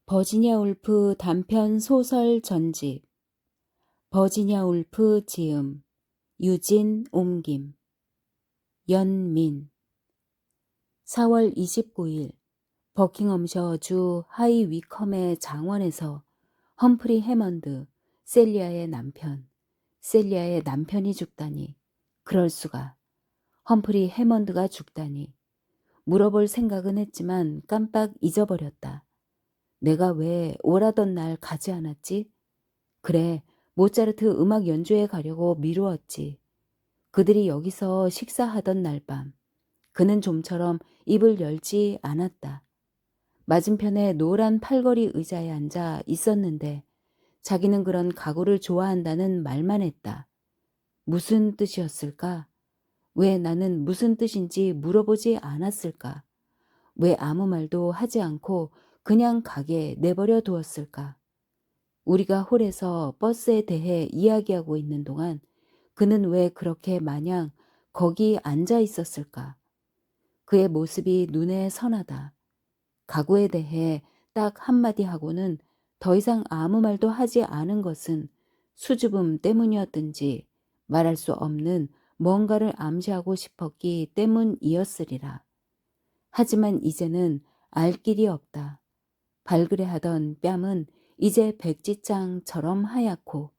버지니아 울프 단편 소설 전집. 버지니아 울프 지음. 유진 옮김. 연민. 4월 29일 버킹엄셔 주 하이 위컴의 장원에서 험프리 해먼드, 셀리아의 남편이 죽다니. 그럴 수가. 험프리 해먼드가 죽다니. 물어볼 생각은 했지만 깜빡 잊어버렸다. 내가 왜 오라던 날 가지 않았지? 그래, 모차르트 음악 연주회 가려고 미루었지. 그들이 여기서 식사하던 날 밤, 그는 좀처럼 입을 열지 않았다. 맞은편에 노란 팔걸이 의자에 앉아 있었는데 자기는 그런 가구를 좋아한다는 말만 했다. 무슨 뜻이었을까? 왜 나는 무슨 뜻인지 물어보지 않았을까? 왜 아무 말도 하지 않고 그냥 가게 내버려 두었을까? 우리가 홀에서 버스에 대해 이야기하고 있는 동안 그는 왜 그렇게 마냥 거기 앉아 있었을까? 그의 모습이 눈에 선하다. 가구에 대해 딱 한마디 하고는 더 이상 아무 말도 하지 않은 것은 수줍음 때문이었든지 말할 수 없는 뭔가를 암시하고 싶었기 때문이었으리라. 하지만 이제는 알 길이 없다. 발그레하던 뺨은 이제 백지장처럼 하얗고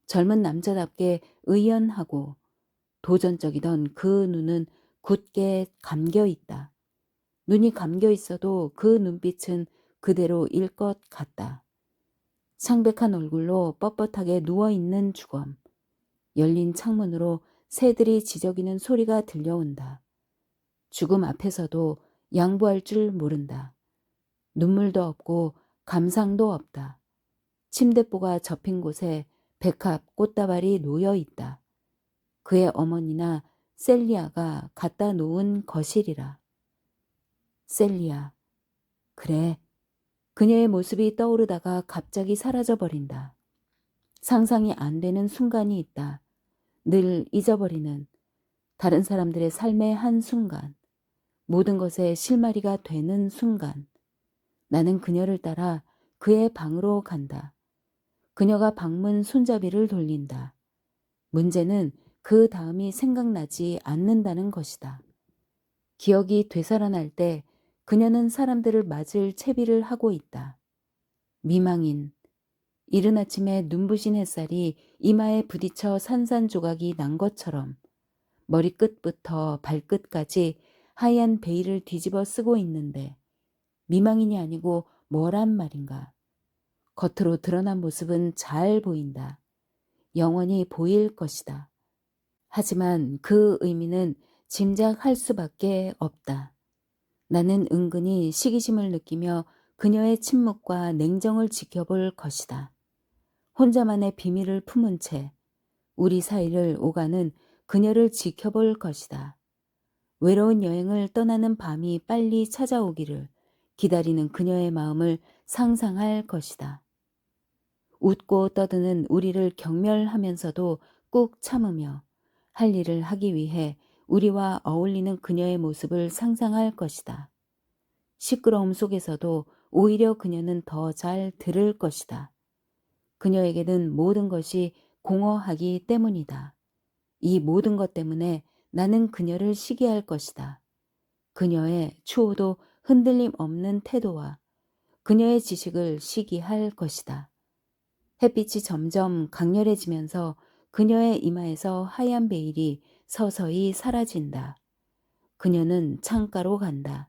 젊은 남자답게 의연하고 도전적이던 그 눈은 굳게 감겨 있다. 눈이 감겨 있어도 그 눈빛은 그대로일 것 같다. 창백한 얼굴로 뻣뻣하게 누워있는 주검. 열린 창문으로 새들이 지저귀는 소리가 들려온다. 죽음 앞에서도 양보할 줄 모른다. 눈물도 없고 감상도 없다. 침대보가 접힌 곳에 백합 꽃다발이 놓여 있다. 그의 어머니나 셀리아가 갖다 놓은 것이리라. 셀리아. 그래. 그녀의 모습이 떠오르다가 갑자기 사라져버린다. 상상이 안 되는 순간이 있다. 늘 잊어버리는 다른 사람들의 삶의 한 순간. 모든 것에 실마리가 되는 순간. 나는 그녀를 따라 그의 방으로 간다. 그녀가 방문 손잡이를 돌린다. 문제는 그 다음이 생각나지 않는다는 것이다. 기억이 되살아날 때 그녀는 사람들을 맞을 채비를 하고 있다. 미망인. 이른 아침에 눈부신 햇살이 이마에 부딪혀 산산조각이 난 것처럼 머리끝부터 발끝까지 하얀 베일을 뒤집어 쓰고 있는데 미망인이 아니고 뭐란 말인가. 겉으로 드러난 모습은 잘 보인다. 영원히 보일 것이다. 하지만 그 의미는 짐작할 수밖에 없다. 나는 은근히 시기심을 느끼며 그녀의 침묵과 냉정을 지켜볼 것이다. 혼자만의 비밀을 품은 채 우리 사이를 오가는 그녀를 지켜볼 것이다. 외로운 여행을 떠나는 밤이 빨리 찾아오기를 기다리는 그녀의 마음을 상상할 것이다. 웃고 떠드는 우리를 경멸하면서도 꾹 참으며 할 일을 하기 위해 우리와 어울리는 그녀의 모습을 상상할 것이다. 시끄러움 속에서도 오히려 그녀는 더 잘 들을 것이다. 그녀에게는 모든 것이 공허하기 때문이다. 이 모든 것 때문에 나는 그녀를 시기할 것이다. 그녀의 추호도 흔들림 없는 태도와 그녀의 지식을 시기할 것이다. 햇빛이 점점 강렬해지면서 그녀의 이마에서 하얀 베일이 서서히 사라진다. 그녀는 창가로 간다.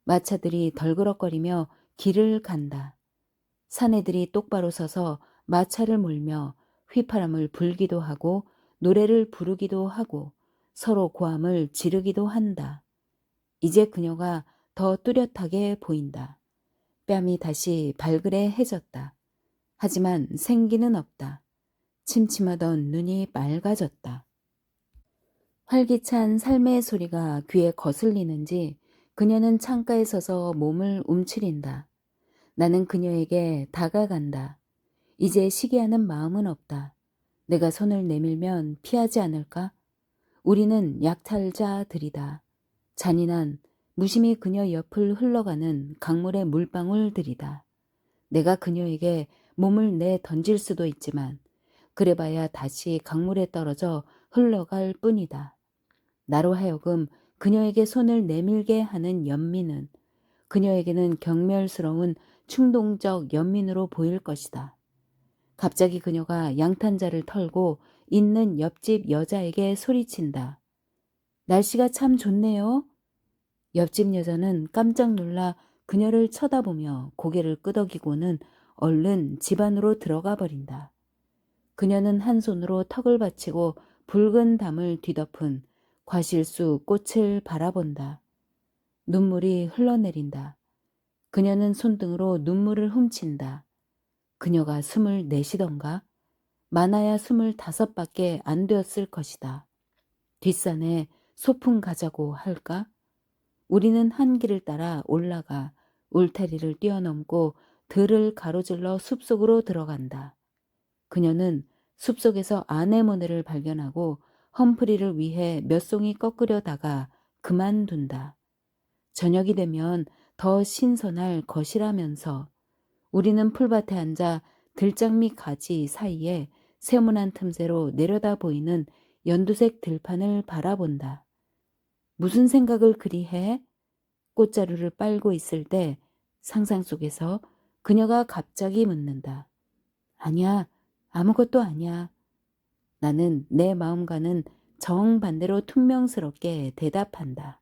마차들이 덜그럭거리며 길을 간다. 사내들이 똑바로 서서 마차를 몰며 휘파람을 불기도 하고 노래를 부르기도 하고 서로 고함을 지르기도 한다. 이제 그녀가 더 뚜렷하게 보인다. 뺨이 다시 발그레해졌다. 하지만 생기는 없다. 침침하던 눈이 맑아졌다. 활기찬 삶의 소리가 귀에 거슬리는지 그녀는 창가에 서서 몸을 움츠린다. 나는 그녀에게 다가간다. 이제 시기하는 마음은 없다. 내가 손을 내밀면 피하지 않을까? 우리는 약탈자들이다. 잔인한 무심히 그녀 옆을 흘러가는 강물의 물방울들이다. 내가 그녀에게 몸을 내 던질 수도 있지만 그래봐야 다시 강물에 떨어져 흘러갈 뿐이다. 나로 하여금 그녀에게 손을 내밀게 하는 연민은 그녀에게는 경멸스러운 충동적 연민으로 보일 것이다. 갑자기 그녀가 양탄자를 털고 있는 옆집 여자에게 소리친다. 날씨가 참 좋네요. 옆집 여자는 깜짝 놀라 그녀를 쳐다보며 고개를 끄덕이고는 얼른 집 안으로 들어가 버린다. 그녀는 한 손으로 턱을 받치고 붉은 담을 뒤덮은 과실수 꽃을 바라본다. 눈물이 흘러내린다. 그녀는 손등으로 눈물을 훔친다. 그녀가 24시던가? 많아야 25밖에 안 되었을 것이다. 뒷산에 소풍 가자고 할까? 우리는 한 길을 따라 올라가 울타리를 뛰어넘고 들을 가로질러 숲속으로 들어간다. 그녀는 숲속에서 아네모네를 발견하고 험프리를 위해 몇 송이 꺾으려다가 그만둔다. 저녁이 되면 더 신선할 것이라면서 우리는 풀밭에 앉아 들장미 가지 사이에 세모난 틈새로 내려다 보이는 연두색 들판을 바라본다. 무슨 생각을 그리 해? 꽃자루를 빨고 있을 때 상상 속에서 그녀가 갑자기 묻는다. 아니야, 아무것도 아니야. 나는 내 마음과는 정반대로 퉁명스럽게 대답한다.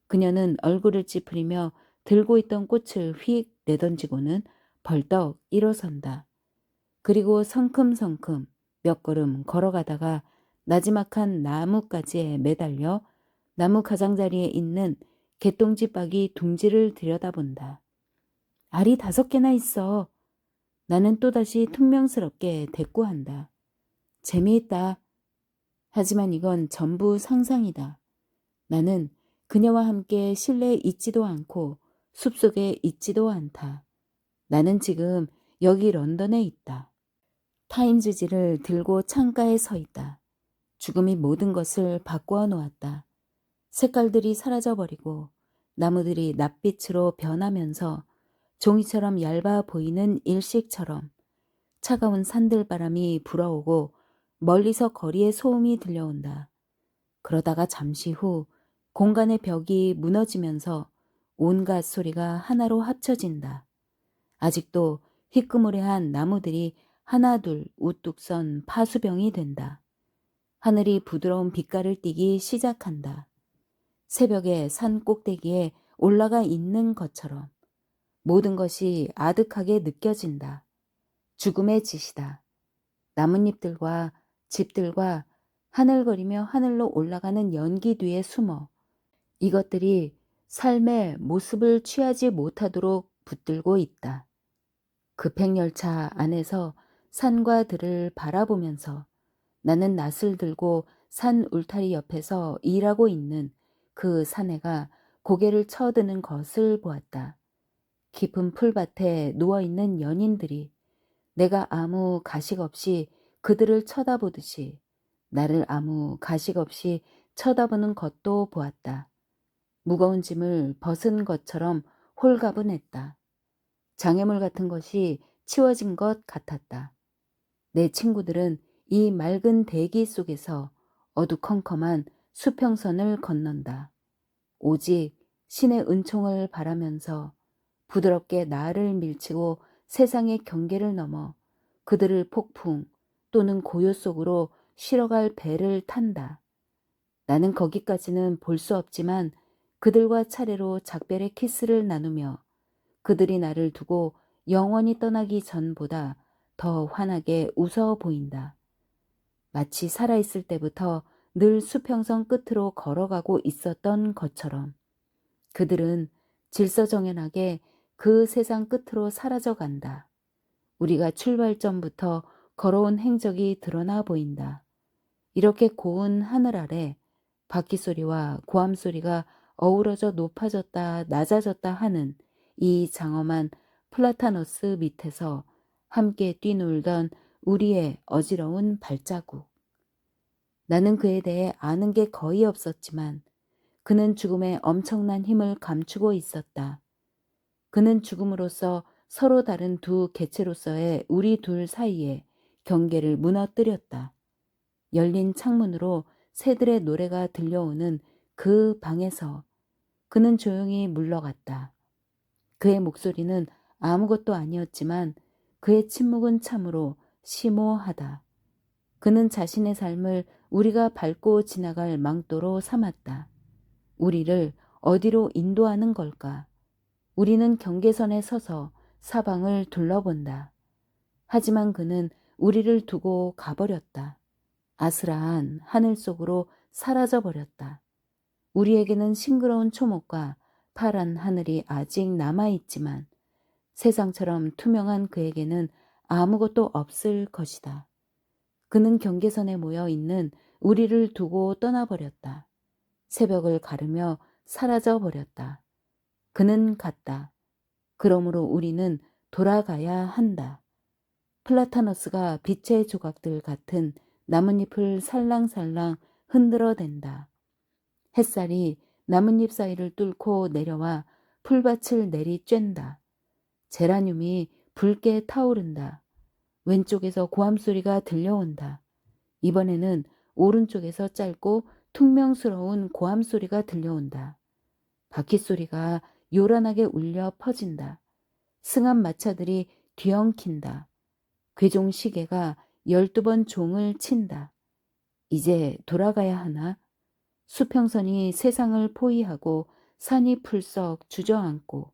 그녀는 얼굴을 찌푸리며 들고 있던 꽃을 휙 내던지고는 벌떡 일어선다. 그리고 성큼성큼 몇 걸음 걸어가다가 나지막한 나뭇가지에 매달려 나무 가장자리에 있는 개똥지박이 둥지를 들여다본다. 알이 5개나 있어. 나는 또다시 퉁명스럽게 대꾸한다. 재미있다. 하지만 이건 전부 상상이다. 나는 그녀와 함께 실내에 있지도 않고 숲속에 있지도 않다. 나는 지금 여기 런던에 있다. 타임즈지를 들고 창가에 서 있다. 죽음이 모든 것을 바꾸어 놓았다. 색깔들이 사라져버리고 나무들이 낯빛으로 변하면서 종이처럼 얇아 보이는 일식처럼 차가운 산들바람이 불어오고 멀리서 거리에 소음이 들려온다. 그러다가 잠시 후 공간의 벽이 무너지면서 온갖 소리가 하나로 합쳐진다. 아직도 희끄무레한 나무들이 하나둘 우뚝 선 파수병이 된다. 하늘이 부드러운 빛깔을 띠기 시작한다. 새벽에 산 꼭대기에 올라가 있는 것처럼 모든 것이 아득하게 느껴진다. 죽음의 짓이다. 나뭇잎들과 집들과 하늘거리며 하늘로 올라가는 연기 뒤에 숨어 이것들이 삶의 모습을 취하지 못하도록 붙들고 있다. 급행열차 안에서 산과 들을 바라보면서 나는 낫을 들고 산 울타리 옆에서 일하고 있는 그 사내가 고개를 쳐드는 것을 보았다. 깊은 풀밭에 누워있는 연인들이 내가 아무 가식 없이 그들을 쳐다보듯이 나를 아무 가식 없이 쳐다보는 것도 보았다. 무거운 짐을 벗은 것처럼 홀가분했다. 장애물 같은 것이 치워진 것 같았다. 내 친구들은 이 맑은 대기 속에서 어두컴컴한 수평선을 건넌다. 오직 신의 은총을 바라면서 부드럽게 나를 밀치고 세상의 경계를 넘어 그들을 폭풍 또는 고요 속으로 실어갈 배를 탄다. 나는 거기까지는 볼 수 없지만 그들과 차례로 작별의 키스를 나누며 그들이 나를 두고 영원히 떠나기 전보다 더 환하게 웃어 보인다. 마치 살아있을 때부터 늘 수평선 끝으로 걸어가고 있었던 것처럼 그들은 질서정연하게 그 세상 끝으로 사라져 간다. 우리가 출발점부터 걸어온 행적이 드러나 보인다. 이렇게 고운 하늘 아래 바퀴 소리와 고함 소리가 어우러져 높아졌다 낮아졌다 하는 이 장엄한 플라타너스 밑에서 함께 뛰놀던 우리의 어지러운 발자국. 나는 그에 대해 아는 게 거의 없었지만 그는 죽음의 엄청난 힘을 감추고 있었다. 그는 죽음으로써 서로 다른 두 개체로서의 우리 둘 사이에 경계를 무너뜨렸다. 열린 창문으로 새들의 노래가 들려오는 그 방에서 그는 조용히 물러갔다. 그의 목소리는 아무것도 아니었지만 그의 침묵은 참으로 심오하다. 그는 자신의 삶을 우리가 밟고 지나갈 망토로 삼았다. 우리를 어디로 인도하는 걸까? 우리는 경계선에 서서 사방을 둘러본다. 하지만 그는 우리를 두고 가버렸다. 아스라한 하늘 속으로 사라져버렸다. 우리에게는 싱그러운 초목과 파란 하늘이 아직 남아있지만 세상처럼 투명한 그에게는 아무것도 없을 것이다. 그는 경계선에 모여 있는 우리를 두고 떠나버렸다. 새벽을 가르며 사라져버렸다. 그는 갔다. 그러므로 우리는 돌아가야 한다. 플라타너스가 빛의 조각들 같은 나뭇잎을 살랑살랑 흔들어댄다. 햇살이 나뭇잎 사이를 뚫고 내려와 풀밭을 내리쬐다. 제라늄이 붉게 타오른다. 왼쪽에서 고함 소리가 들려온다. 이번에는 오른쪽에서 짧고 퉁명스러운 고함 소리가 들려온다. 바퀴 소리가 요란하게 울려 퍼진다. 승합 마차들이 뒤엉킨다. 괴종 시계가 12번 종을 친다. 이제 돌아가야 하나? 수평선이 세상을 포위하고 산이 풀썩 주저앉고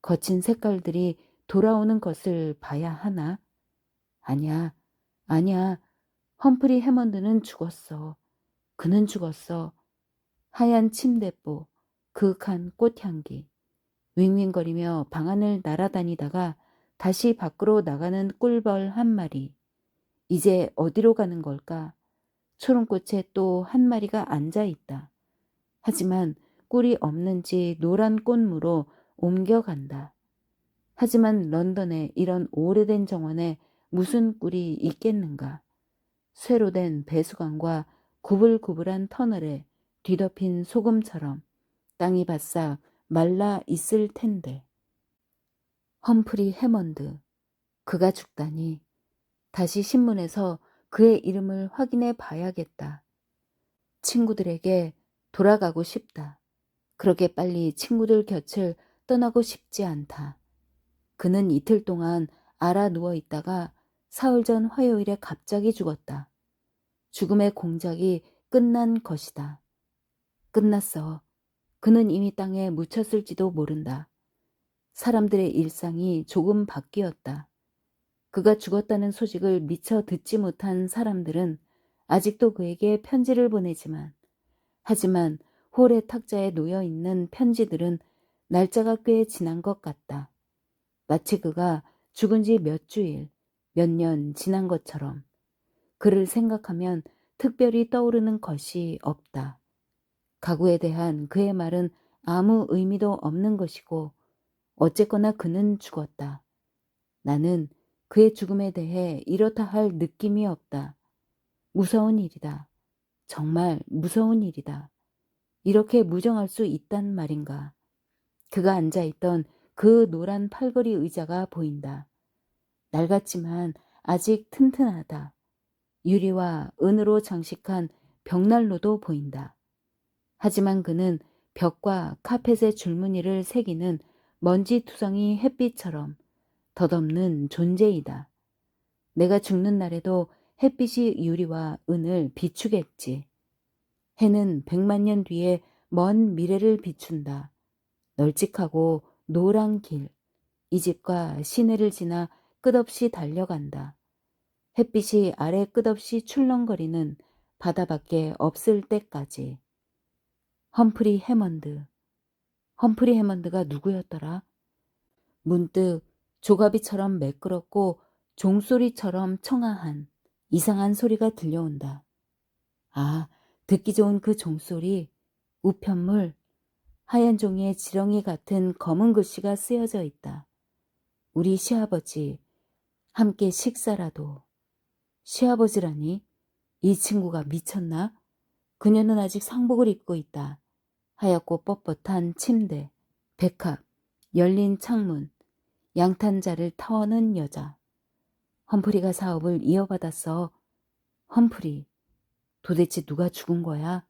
거친 색깔들이 돌아오는 것을 봐야 하나? 아니야, 아니야. 험프리 해먼드는 죽었어. 그는 죽었어. 하얀 침대보, 그윽한 꽃향기, 윙윙거리며 방 안을 날아다니다가 다시 밖으로 나가는 꿀벌 한 마리. 이제 어디로 가는 걸까? 초롱꽃에 또 한 마리가 앉아 있다. 하지만 꿀이 없는지 노란 꽃무로 옮겨간다. 하지만 런던에 이런 오래된 정원에 무슨 꿀이 있겠는가? 쇠로 된 배수관과 구불구불한 터널에 뒤덮인 소금처럼 땅이 바싹 말라 있을 텐데. 험프리 해먼드, 그가 죽다니. 다시 신문에서 그의 이름을 확인해 봐야겠다. 친구들에게 돌아가고 싶다. 그렇게 빨리 친구들 곁을 떠나고 싶지 않다. 그는 이틀 동안 알아 누워 있다가 사흘 전 화요일에 갑자기 죽었다. 죽음의 공작이 끝난 것이다. 끝났어. 그는 이미 땅에 묻혔을지도 모른다. 사람들의 일상이 조금 바뀌었다. 그가 죽었다는 소식을 미처 듣지 못한 사람들은 아직도 그에게 편지를 보내지만, 하지만 홀의 탁자에 놓여 있는 편지들은 날짜가 꽤 지난 것 같다. 마치 그가 죽은 지 몇 주일, 몇 년 지난 것처럼. 그를 생각하면 특별히 떠오르는 것이 없다. 가구에 대한 그의 말은 아무 의미도 없는 것이고 어쨌거나 그는 죽었다. 나는 그의 죽음에 대해 이렇다 할 느낌이 없다. 무서운 일이다. 정말 무서운 일이다. 이렇게 무정할 수 있단 말인가. 그가 앉아있던 그 노란 팔걸이 의자가 보인다. 낡았지만 아직 튼튼하다. 유리와 은으로 장식한 벽난로도 보인다. 하지만 그는 벽과 카펫의 줄무늬를 새기는 먼지투성이 햇빛처럼 덧없는 존재이다. 내가 죽는 날에도 햇빛이 유리와 은을 비추겠지. 해는 100만 년 뒤에 먼 미래를 비춘다. 널찍하고 노란 길, 이 집과 시내를 지나 끝없이 달려간다. 햇빛이 아래 끝없이 출렁거리는 바다밖에 없을 때까지. 험프리 해먼드. 험프리 해먼드가 누구였더라? 문득 조가비처럼 매끄럽고 종소리처럼 청아한 이상한 소리가 들려온다. 아, 듣기 좋은 그 종소리. 우편물. 하얀 종이에 지렁이 같은 검은 글씨가 쓰여져 있다. 우리 시아버지, 함께 식사라도. 시아버지라니? 이 친구가 미쳤나? 그녀는 아직 상복을 입고 있다. 하얗고 뻣뻣한 침대, 백합, 열린 창문. 양탄자를 터는 여자. 험프리가 사업을 이어받았어. 험프리, 도대체 누가 죽은 거야?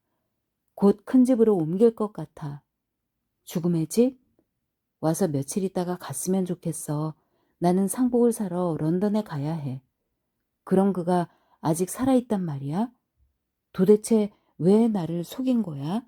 곧 큰 집으로 옮길 것 같아. 죽음의 집? 와서 며칠 있다가 갔으면 좋겠어. 나는 상복을 사러 런던에 가야 해. 그럼 그가 아직 살아있단 말이야? 도대체 왜 나를 속인 거야?